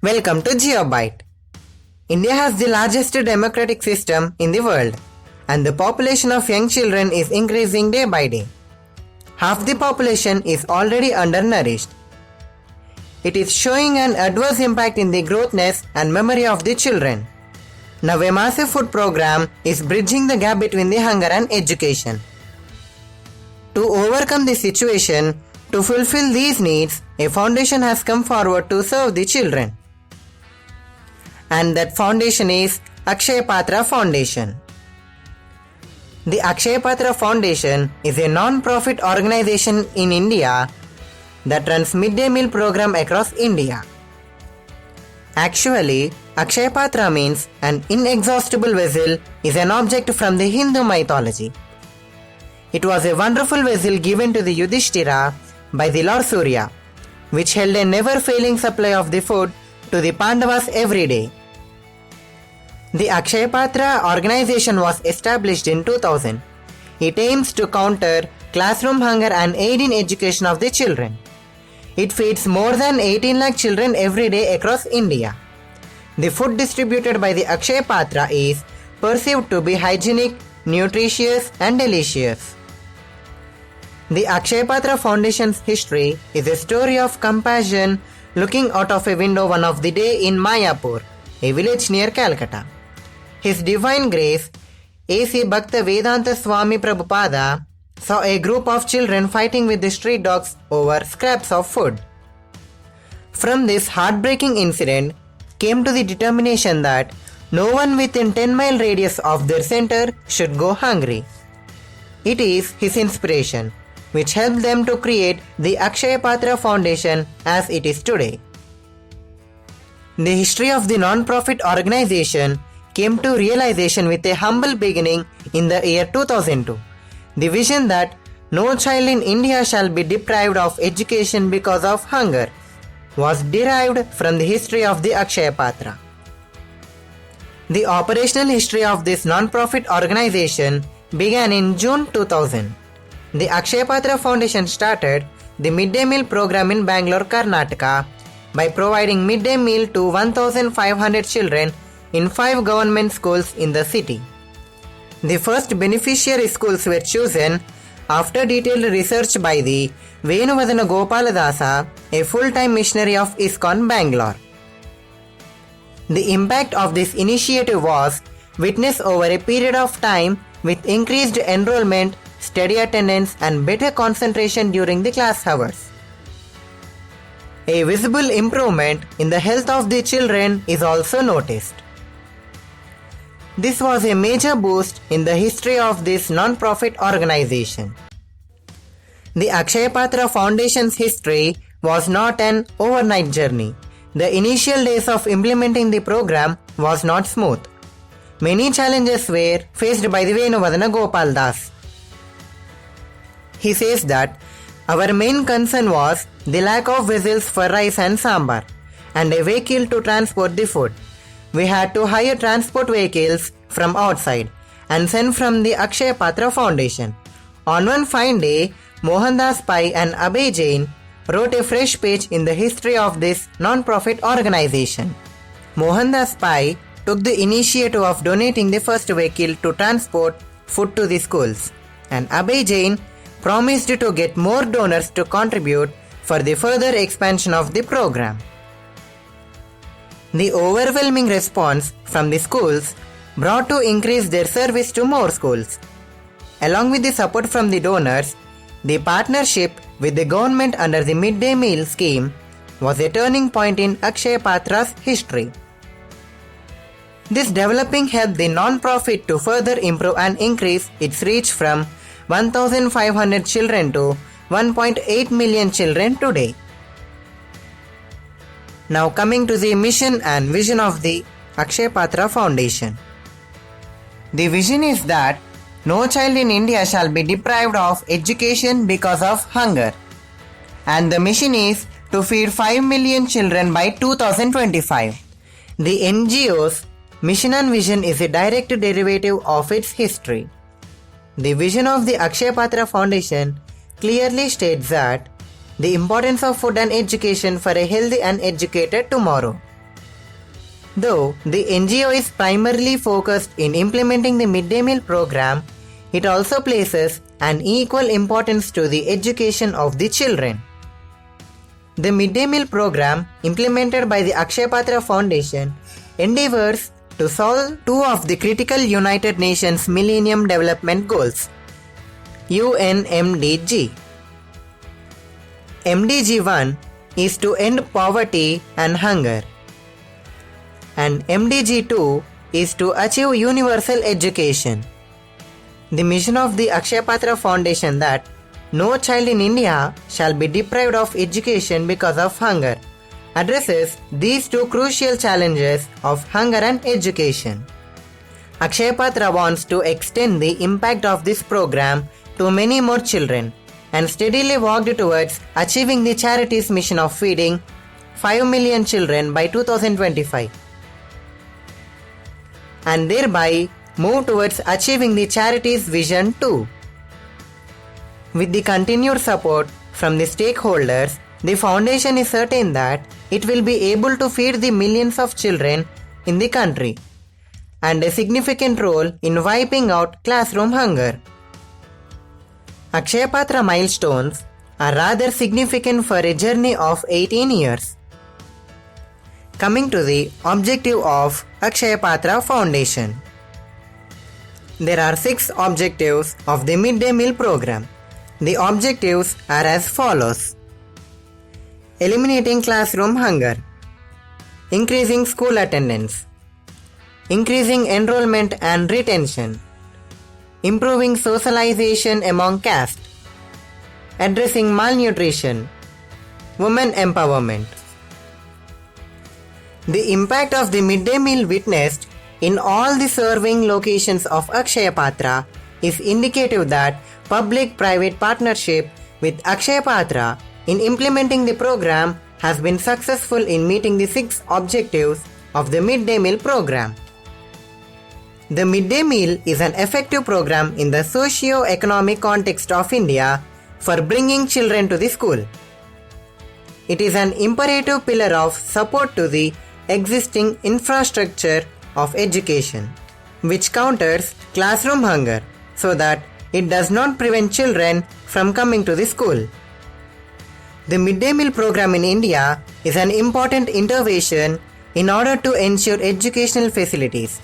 Welcome to GeoByte. India has the largest democratic system in the world, and the population of young children is increasing day by day. Half the population is already undernourished. It is showing an adverse impact in the growthness and memory of the children. Now a massive food program is bridging the gap between the hunger and education. To overcome this situation, to fulfill these needs, a foundation has come forward to serve the children. And that foundation is Akshaya Patra Foundation. The Akshaya Patra Foundation is a non-profit organization in India that runs midday meal program across India. Actually, Akshaya Patra means an inexhaustible vessel is an object from the Hindu mythology. It was a wonderful vessel given to the Yudhishthira by the Lord Surya, which held a never-failing supply of the food to the Pandavas every day. The Akshaya Patra organization was established in 2000. It aims to counter classroom hunger and aid in education of the children. It feeds more than 18 lakh children every day across India. The food distributed by the Akshaya Patra is perceived to be hygienic, nutritious and delicious. The Akshaya Patra Foundation's history is a story of compassion looking out of a window one of the day in Mayapur, a village near Calcutta. His Divine Grace, A.C. Bhakta Vedanta Swami Prabhupada, saw a group of children fighting with the street dogs over scraps of food. From this heartbreaking incident came to the determination that no one within 10-mile radius of their center should go hungry. It is his inspiration which helped them to create the Akshaya Patra Foundation as it is today. The history of the non-profit organization came to realization with a humble beginning in the year 2002. The vision that no child in India shall be deprived of education because of hunger was derived from the history of the Akshaya Patra. The operational history of this non-profit organization began in June 2000. The Akshaya Patra Foundation started the midday meal program in Bangalore, Karnataka by providing midday meal to 1,500 children in 5 government schools in the city. The first beneficiary schools were chosen after detailed research by the Venuvadana Gopaladasa, a full-time missionary of ISKCON Bangalore. The impact of this initiative was witnessed over a period of time with increased enrollment, steady attendance and better concentration during the class hours. A visible improvement in the health of the children is also noticed. This was a major boost in the history of this non-profit organization. The Akshaya Patra Foundation's history was not an overnight journey. The initial days of implementing the program was not smooth. Many challenges were faced by the Venuvadana Gopal Das. He says that our main concern was the lack of vessels for rice and sambar and a vehicle to transport the food. We had to hire transport vehicles from outside and send from the Akshaya Patra Foundation. On one fine day, Mohandas Pai and Abhay Jain wrote a fresh page in the history of this non-profit organization. Mohandas Pai took the initiative of donating the first vehicle to transport food to the schools, and Abhay Jain promised to get more donors to contribute for the further expansion of the program. The overwhelming response from the schools brought to increase their service to more schools. Along with the support from the donors, the partnership with the government under the midday meal scheme was a turning point in Akshaya Patra's history. This developing helped the non-profit to further improve and increase its reach from 1,500 children to 1.8 million children today. Now coming to the mission and vision of the Akshaya Patra Foundation. The vision is that no child in India shall be deprived of education because of hunger. And the mission is to feed 5 million children by 2025. The NGO's mission and vision is a direct derivative of its history. The vision of the Akshaya Patra Foundation clearly states that the importance of food and education for a healthy and educated tomorrow. Though the NGO is primarily focused in implementing the midday meal program, it also places an equal importance to the education of the children. The midday meal program implemented by the Akshaya Patra Foundation endeavors to solve two of the critical United Nations Millennium Development Goals, UNMDG. MDG 1 is to end poverty and hunger, and MDG 2 is to achieve universal education. The mission of the Akshaya Patra Foundation that no child in India shall be deprived of education because of hunger addresses these two crucial challenges of hunger and education. Akshaya Patra wants to extend the impact of this program to many more children and steadily worked towards achieving the charity's mission of feeding 5 million children by 2025, and thereby move towards achieving the charity's vision too. With the continued support from the stakeholders, the foundation is certain that it will be able to feed the millions of children in the country and a significant role in wiping out classroom hunger. Akshaya Patra milestones are rather significant for a journey of 18 years. Coming to the objective of Akshaya Patra Foundation. There are 6 objectives of the midday meal program. The objectives are as follows: eliminating classroom hunger, increasing school attendance, increasing enrollment and retention, improving socialization among caste, addressing malnutrition, women empowerment. The impact of the midday meal witnessed in all the serving locations of Akshaya Patra is indicative that public-private partnership with Akshaya Patra in implementing the program has been successful in meeting the 6 objectives of the midday meal program. The midday meal is an effective program in the socio-economic context of India for bringing children to the school. It is an imperative pillar of support to the existing infrastructure of education, which counters classroom hunger so that it does not prevent children from coming to the school. The midday meal program in India is an important intervention in order to ensure educational facilities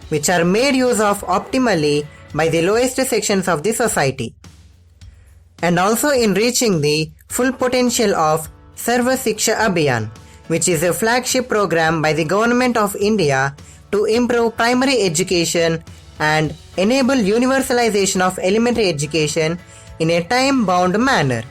which are made use of optimally by the lowest sections of the society, and also in reaching the full potential of Sarva Shiksha Abhiyan, which is a flagship program by the Government of India to improve primary education and enable universalization of elementary education in a time-bound manner.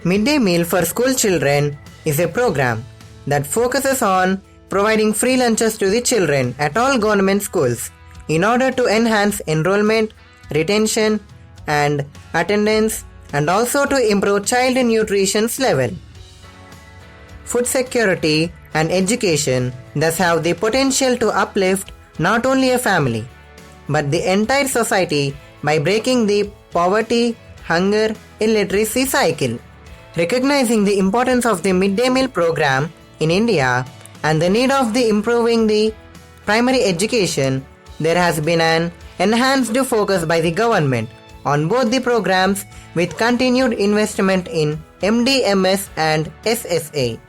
Midday Meal for School Children is a program that focuses on providing free lunches to the children at all government schools in order to enhance enrollment, retention, and attendance, and also to improve child nutrition level. Food security and education thus have the potential to uplift not only a family, but the entire society by breaking the poverty, hunger, illiteracy cycle. Recognizing the importance of the midday meal program in India and the need of the improving the primary education, there has been an enhanced focus by the government on both the programs with continued investment in MDMS and SSA.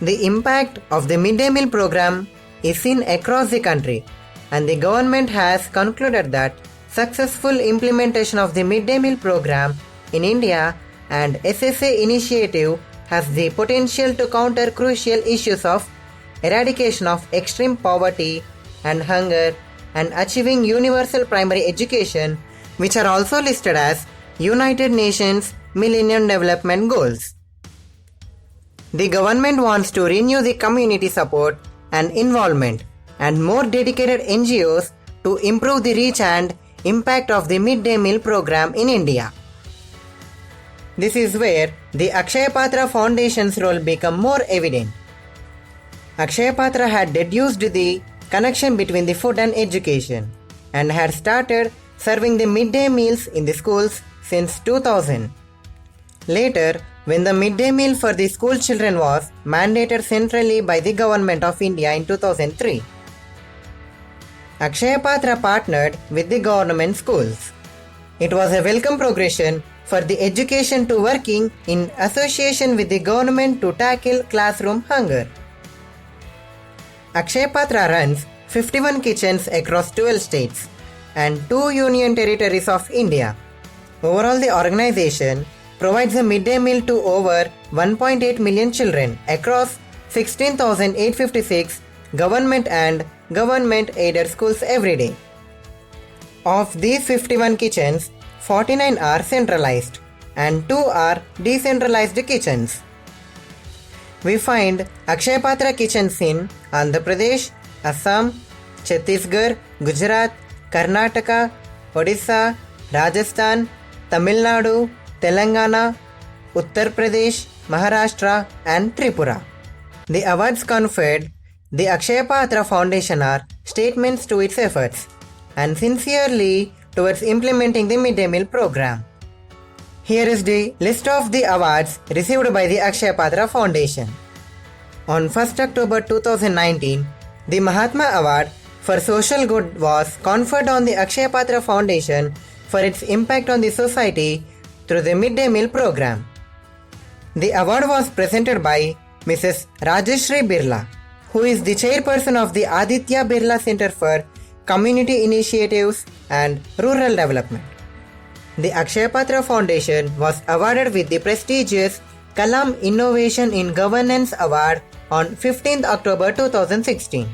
The impact of the midday meal program is seen across the country, and the government has concluded that successful implementation of the midday meal program in India and SSA initiative has the potential to counter crucial issues of eradication of extreme poverty and hunger and achieving universal primary education, which are also listed as United Nations Millennium Development Goals. The government wants to renew the community support and involvement and more dedicated NGOs to improve the reach and impact of the midday meal program in India. This is where the Akshaya Patra Foundation's role become more evident. Akshaya Patra had deduced the connection between the food and education and had started serving the midday meals in the schools since 2000. Later, when the midday meal for the school children was mandated centrally by the Government of India in 2003. Akshaya Patra partnered with the government schools. It was a welcome progression for the education to working in association with the government to tackle classroom hunger. Akshaya Patra runs 51 kitchens across 12 states and 2 union territories of India. Overall, the organization provides a midday meal to over 1.8 million children across 16,856 government and government-aided schools every day. Of these 51 kitchens, 49 are centralized and 2 are decentralized kitchens. We find Akshaya Patra kitchens in Andhra Pradesh, Assam, Chhattisgarh, Gujarat, Karnataka, Odisha, Rajasthan, Tamil Nadu, Telangana, Uttar Pradesh, Maharashtra and Tripura. The awards conferred the Akshaya Patra Foundation are statements to its efforts and sincerely towards implementing the midday meal program. Here is the list of the awards received by the Akshaya Patra Foundation. On 1st October 2019, the Mahatma Award for Social Good was conferred on the Akshaya Patra Foundation for its impact on the society through the midday meal program. The award was presented by Mrs. Rajeshri Birla, who is the chairperson of the Aditya Birla Center for Community Initiatives and Rural Development. The Akshaya Patra Foundation was awarded with the prestigious Kalam Innovation in Governance Award on 15th October 2016.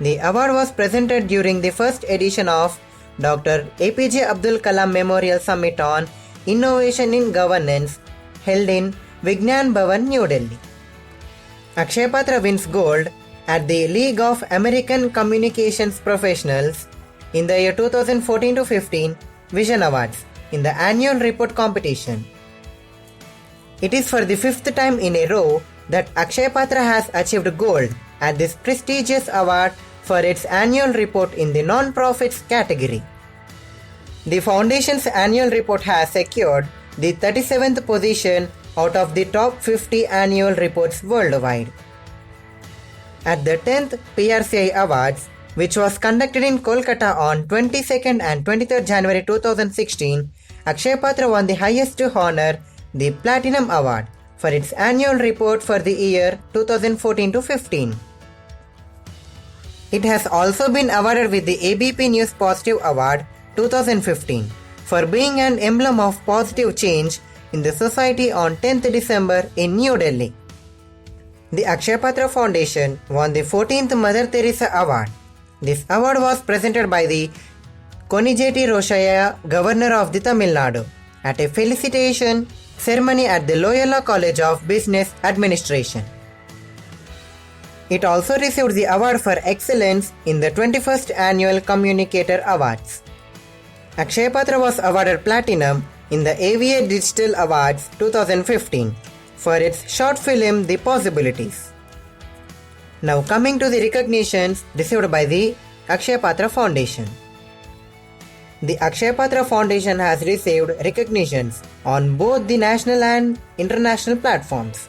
The award was presented during the first edition of Dr. APJ Abdul Kalam Memorial Summit on Innovation in Governance held in Vignan Bhavan, New Delhi. Akshaya Patra wins gold at the League of American Communications Professionals in the year 2014-15 Vision Awards in the annual report competition. It is for the 5th time in a row that Akshaya Patra has achieved gold at this prestigious award for its annual report in the non-profits category. The Foundation's annual report has secured the 37th position out of the top 50 annual reports worldwide. At the 10th PRCI Awards, which was conducted in Kolkata on 22nd and 23rd January 2016, Akshaya Patra won the highest honor, the Platinum Award, for its annual report for the year 2014-15. It has also been awarded with the ABP News Positive Award 2015 for being an emblem of positive change in the society on 10th December in New Delhi. The Akshaya Patra Foundation won the 14th Mother Teresa Award. This award was presented by the Konijeti Roshaya, Governor of the Tamil Nadu, at a felicitation ceremony at the Loyola College of Business Administration. It also received the award for excellence in the 21st Annual Communicator Awards. Akshaya Patra was awarded Platinum in the AVA Digital Awards 2015 for its short film The Possibilities. Now coming to the recognitions received by the Akshaya Patra Foundation. The Akshaya Patra Foundation has received recognitions on both the national and international platforms.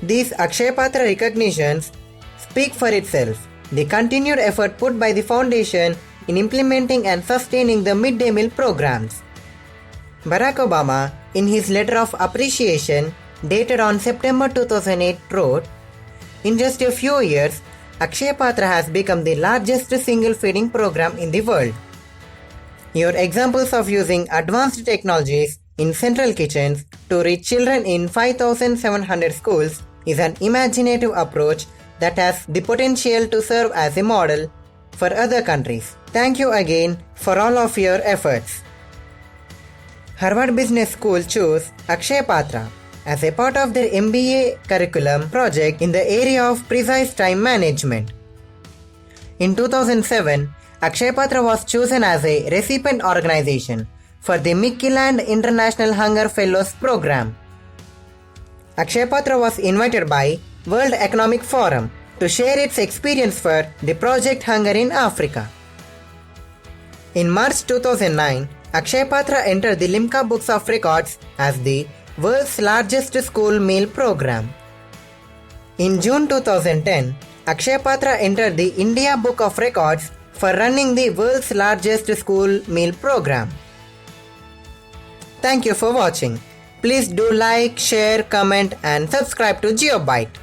These Akshaya Patra recognitions speak for itself. The continued effort put by the foundation in implementing and sustaining the midday meal programs. Barack Obama, in his letter of appreciation dated on September 2008, wrote, "In just a few years, Akshaya Patra has become the largest single feeding program in the world. Your examples of using advanced technologies in central kitchens to reach children in 5,700 schools is an imaginative approach that has the potential to serve as a model for other countries. Thank you again for all of your efforts." Harvard Business School chose Akshaya Patra as a part of their MBA curriculum project in the area of precise time management. In 2007, Akshaya Patra was chosen as a recipient organization for the Mickey Land International Hunger Fellows Program. Akshaya Patra was invited by World Economic Forum to share its experience for the Project Hunger in Africa. In March 2009, Akshaya Patra entered the Limca Books of Records as the world's largest school meal program. In June 2010, Akshay Patra entered the India Book of Records for running the world's largest school meal program. Thank you for watching. Please do like, share, comment and subscribe to GeoByte.